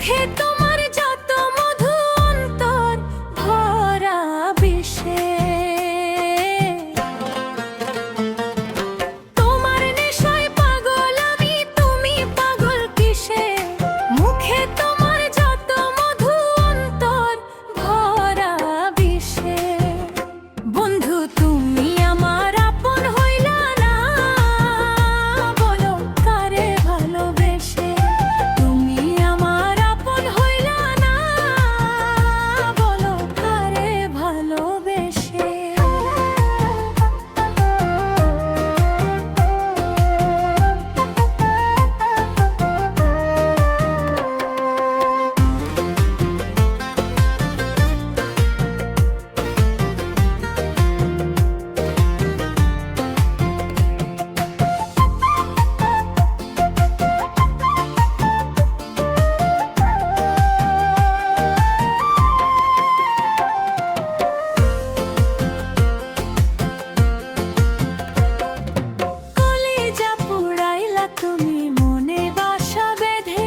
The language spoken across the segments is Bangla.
মুখে তোমার যত মধু অন্তর ভরা বিষে। তোমার নেশায় পাগল আমি, তুমি পাগল কিসে? মুখে তোমার যত মধু অন্তর ভরা বিষে। বন্ধু তুমি আমার আপন হইলা না, বলো কারে ভালোবেসে। তুমি আমার আপন হইলা না, বলো কারে ভালোবেসে। কলিজা পুড়াইলা তুমি মনে বাসা বেঁধে,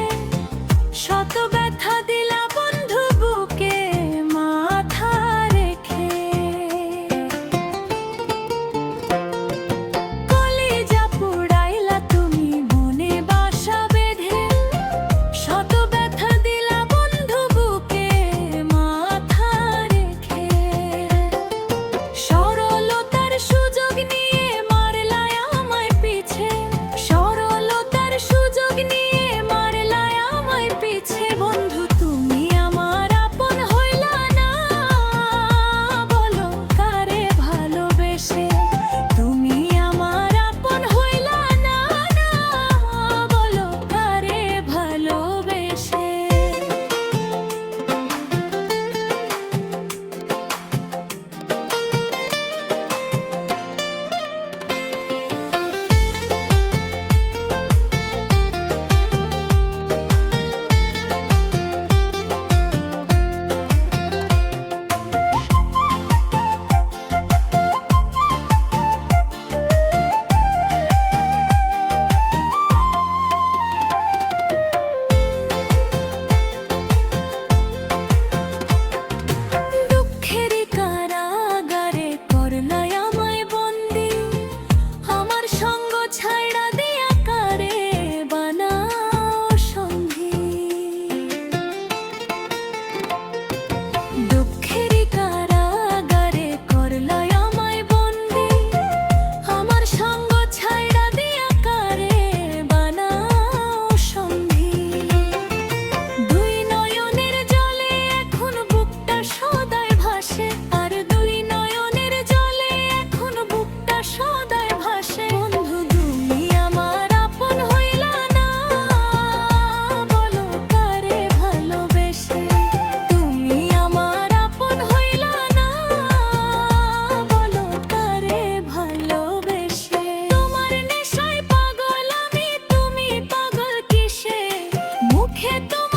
শত ব্যথা দিলা বন্ধু বুকে মাথা রেখে। কলিজা পুড়াইলা তুমি মনে বাসা বেঁধে, শত ব্যথা দিলা বন্ধু বুকে মাথা রেখে। সরলতার সুযোগ নিয়ে মারলায় আমায় পিছে, সরলতার সুযোগ নিয়ে মারলায় আমায় পিছে। বন্ধু তুমি আমার আপন হইলা না, বলো কারে ভালোবেসে। তুমি আমার আপন হইলা না, বলো কারে ভালোবেসে। দুঃখেরই কারাগারে করলাই আমায় বন্দি, আমার সঙ্গ ছাইড়া দিয়া কারে বানাও সঙ্গী। দুঃখেরই কারাগারে করলাই আমায় বন্দি, আমার সঙ্গ ছাইড়া দিয়া কারে বানাও সঙ্গী। দুই নয়নের জলে এখন বুকটা সদায় ভাসে, আর দুই নয়নের জলে এখন বুকটা সদায় ভাসে। বন্ধু তুমি আমার আপন হইলা না, বলো কারে ভালোবেসে। তুমি আমার আপন হইলা না, বলো কারে ভালোবেসে। তোমার নেশায় পাগল আমি, তুমি পাগল কিসে? মুখে তোমার